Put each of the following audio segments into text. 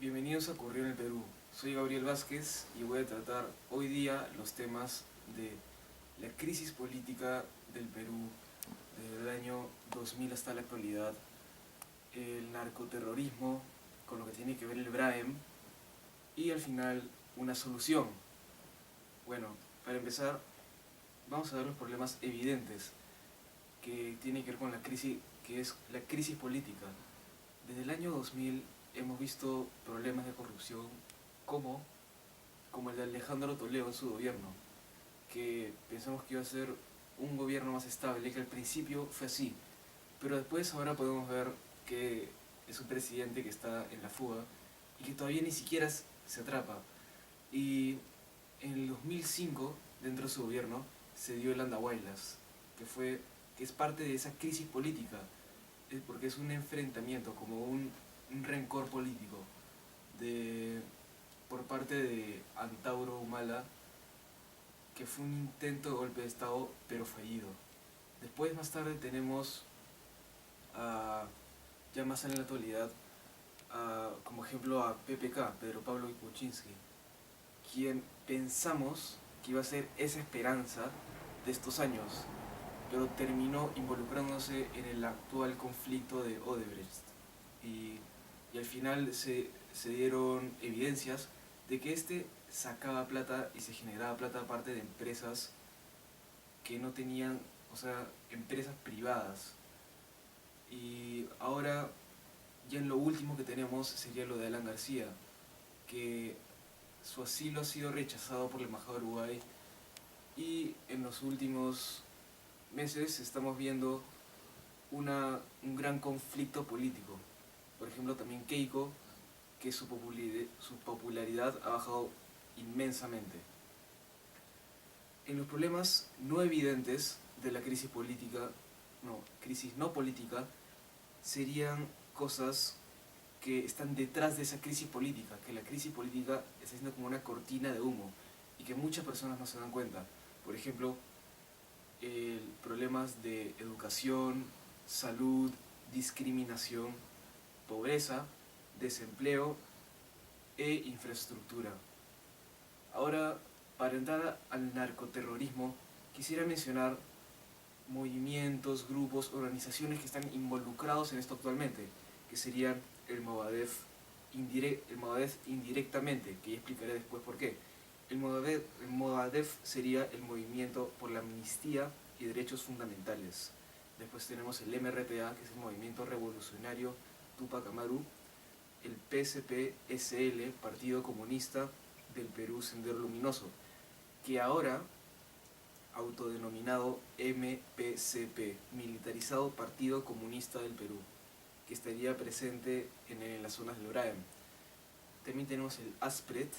Bienvenidos a Ocurrió en el Perú. Soy Gabriel Vázquez y voy a tratar hoy día los temas de la crisis política del Perú desde el año 2000 hasta la actualidad, el narcoterrorismo con lo que tiene que ver el BRAEM y al final una solución. Bueno, para empezar vamos a ver los problemas evidentes que tienen que ver con la crisis, que es la crisis política. Desde el año 2000 hemos visto problemas de corrupción como, como el de Alejandro Toledo en su gobierno, que pensamos que iba a ser un gobierno más estable, que al principio fue así, pero después ahora podemos ver que es un presidente que está en la fuga y que todavía ni siquiera se atrapa. Y en el 2005, dentro de su gobierno, se dio el Andahuaylas, que es parte de esa crisis política, porque es un enfrentamiento, como un rencor político de, por parte de Antauro Humala, que fue un intento de golpe de Estado, pero fallido. Después, más tarde, tenemos, a, ya más en la actualidad, como ejemplo a PPK, Pedro Pablo Kuczynski, quien pensamos que iba a ser esa esperanza de estos años, pero terminó involucrándose en el actual conflicto de Odebrecht. Y, y al final se dieron evidencias de que este sacaba plata y se generaba plata aparte de empresas que no tenían, o sea, empresas privadas. Y ahora, ya en lo último que tenemos sería lo de Alan García, que su asilo ha sido rechazado por la Embajada de Uruguay y en los últimos meses estamos viendo un gran conflicto político. Por ejemplo, también Keiko, que su popularidad ha bajado inmensamente. En los problemas no evidentes de la crisis política, no, crisis no política, serían cosas que están detrás de esa crisis política, que la crisis política está siendo como una cortina de humo y que muchas personas no se dan cuenta. Por ejemplo, problemas de educación, salud, discriminación, pobreza, desempleo e infraestructura. Ahora, para entrar al narcoterrorismo, quisiera mencionar movimientos, grupos, organizaciones que están involucrados en esto actualmente, que serían el Movadef, el Movadef indirectamente, que ya explicaré después por qué. El Movadef sería el Movimiento por la Amnistía y Derechos Fundamentales. Después tenemos el MRTA, que es el Movimiento Revolucionario Tupac Amaru, el PSP-SL, Partido Comunista del Perú Sendero Luminoso, que ahora autodenominado MPCP, Militarizado Partido Comunista del Perú, que estaría presente en las zonas del BRAEM. También tenemos el ASPRED,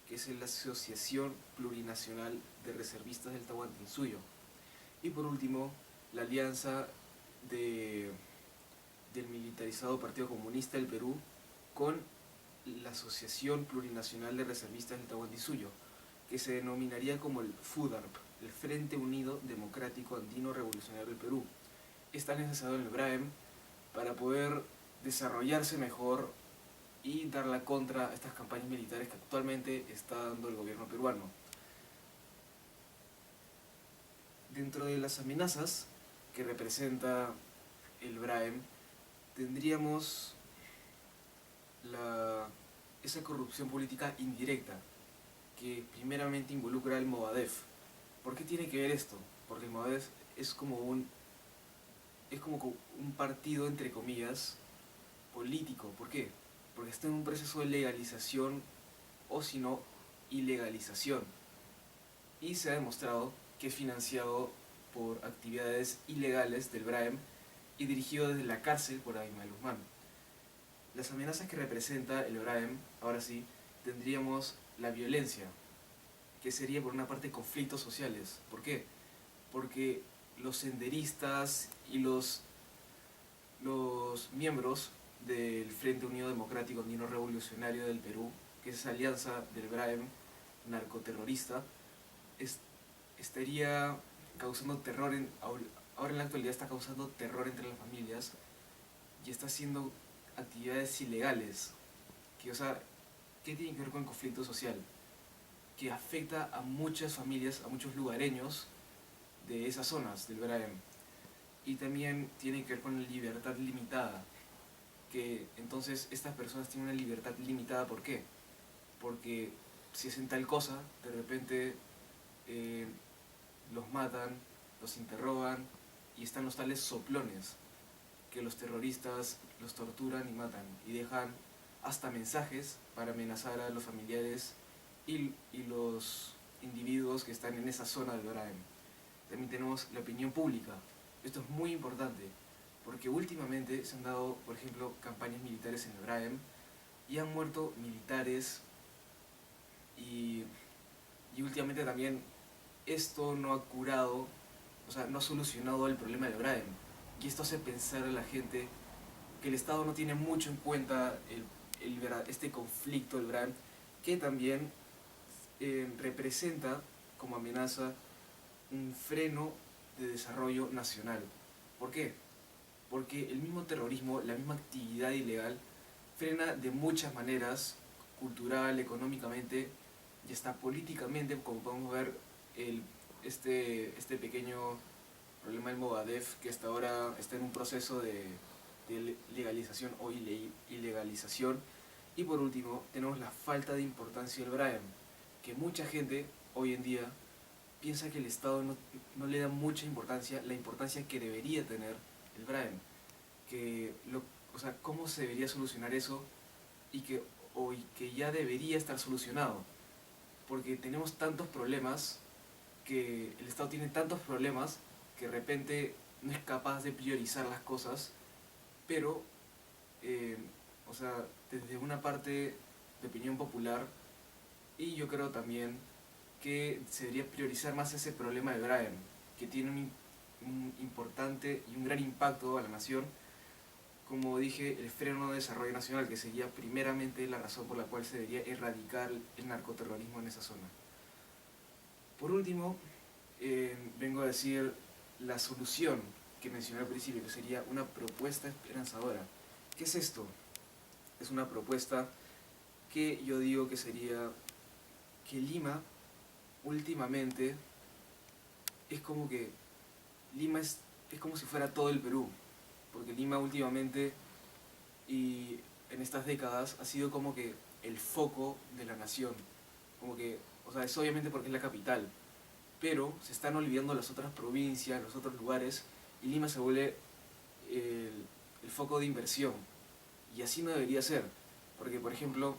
que es la Asociación Plurinacional de Reservistas del Tahuantinsuyo. Y por último, la alianza del Militarizado Partido Comunista del Perú con la Asociación Plurinacional de Reservistas del Tahuantinsuyo, que se denominaría como el FUDARP, el Frente Unido Democrático Andino Revolucionario del Perú. Está necesario en el BRAEM para poder desarrollarse mejor y dar la contra a estas campañas militares que actualmente está dando el gobierno peruano. Dentro de las amenazas que representa el BRAEM, tendríamos esa corrupción política indirecta, que primeramente involucra al Movadef. ¿Por qué tiene que ver esto? Porque el Movadef es como un partido, entre comillas, político. ¿Por qué? Porque está en un proceso de legalización o si no, ilegalización. Y se ha demostrado que es financiado por actividades ilegales del BRAEM y dirigido desde la cárcel por Ayman Guzmán. Las amenazas que representa el BRAEM, ahora sí, tendríamos la violencia, que sería por una parte conflictos sociales. ¿Por qué? Porque los senderistas y los miembros del Frente Unido Democrático Andino Revolucionario del Perú, que es esa alianza del BRAEM narcoterrorista, estaría causando terror, ahora en la actualidad está causando terror entre las familias y está haciendo actividades ilegales o sea, ¿qué tiene que ver con el conflicto social? Que afecta a muchas familias, a muchos lugareños de esas zonas del Braem. Y también tiene que ver con la libertad limitada, que entonces estas personas tienen una libertad limitada. ¿Por qué? Porque si hacen tal cosa, de repente eh, los matan, los interrogan, y están los tales soplones, que los terroristas los torturan y matan, y dejan hasta mensajes para amenazar a los familiares y los individuos que están en esa zona del Braem. También tenemos la opinión pública. Esto es muy importante, porque últimamente se han dado, por ejemplo, campañas militares en el Braem, y han muerto militares, y, y últimamente también esto no ha curado, o sea, no ha solucionado el problema del Braem. Y esto hace pensar a la gente que el Estado no tiene mucho en cuenta este conflicto del Braem, que también representa como amenaza un freno de desarrollo nacional. ¿Por qué? Porque el mismo terrorismo, la misma actividad ilegal, frena de muchas maneras, cultural, económicamente y hasta políticamente, como podemos ver este pequeño problema del Movadef, que hasta ahora está en un proceso de legalización o ilegalización. Y por último, tenemos la falta de importancia del Braem, que mucha gente hoy en día piensa que el Estado no le da mucha importancia, la importancia que debería tener el Braem. O sea, cómo se debería solucionar eso, y que ya debería estar solucionado. Porque tenemos tantos problemas, que el Estado tiene tantos problemas, que de repente no es capaz de priorizar las cosas, pero, eh, o sea, desde una parte de opinión popular, y yo creo también que se debería priorizar más ese problema de Braem, que tiene un importante y un gran impacto a la nación, como dije, el freno de desarrollo nacional, que sería primeramente la razón por la cual se debería erradicar el narcoterrorismo en esa zona. Por último, vengo a decir la solución que mencioné al principio, que sería una propuesta esperanzadora. ¿Qué es esto? Es una propuesta que yo digo que sería que Lima últimamente es como que Lima es como si fuera todo el Perú, porque Lima últimamente y en estas décadas ha sido como que el foco de la nación, como que, o sea, es obviamente porque es la capital, pero se están olvidando las otras provincias, los otros lugares, y Lima se vuelve el foco de inversión, y así no debería ser, porque por ejemplo,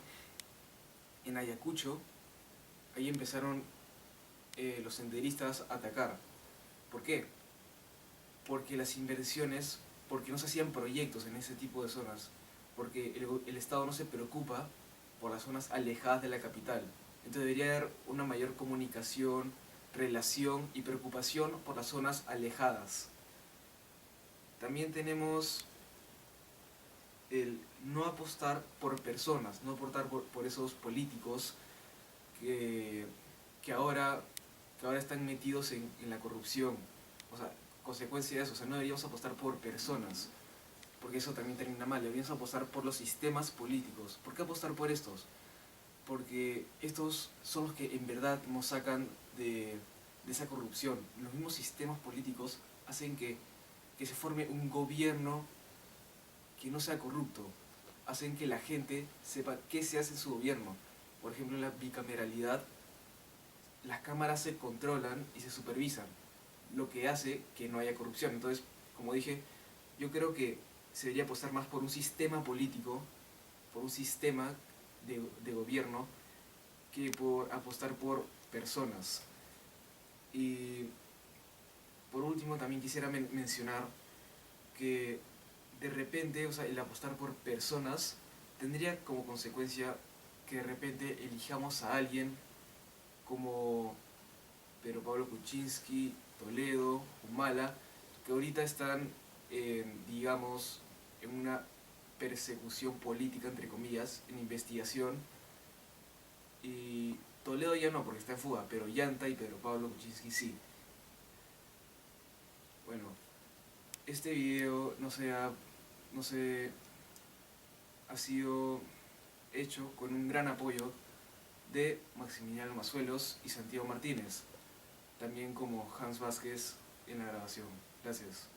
en Ayacucho, ahí empezaron los senderistas a atacar. ¿Por qué? Porque las inversiones, porque no se hacían proyectos en ese tipo de zonas, porque el Estado no se preocupa por las zonas alejadas de la capital. Entonces debería haber una mayor comunicación, relación y preocupación por las zonas alejadas. También tenemos el no apostar por personas, no apostar por esos políticos que, que, ahora, que ahora están metidos en la corrupción. O sea, consecuencia de eso, o sea, no deberíamos apostar por personas, porque eso también termina mal. Deberíamos apostar por los sistemas políticos. ¿Por qué apostar por estos? Porque estos son los que en verdad nos sacan de esa corrupción. Los mismos sistemas políticos hacen que se forme un gobierno que no sea corrupto, hacen que la gente sepa qué se hace en su gobierno. Por ejemplo, en la bicameralidad, las cámaras se controlan y se supervisan, lo que hace que no haya corrupción. Entonces, como dije, yo creo que se debería apostar más por un sistema político, por un sistema de gobierno, que por apostar por personas. Y por último, también quisiera mencionar que de repente, o sea, el apostar por personas tendría como consecuencia que de repente elijamos a alguien como Pedro Pablo Kuczynski, Toledo, Humala, que ahorita están, digamos, en una persecución política, entre comillas, en investigación. Y Toledo ya no, porque está en fuga, pero Llanta y Pedro Pablo Kuczynski sí. Bueno, este video, no sé, ha sido hecho con un gran apoyo de Maximiliano Mazuelos y Santiago Martínez, también como Hans Vázquez en la grabación. Gracias.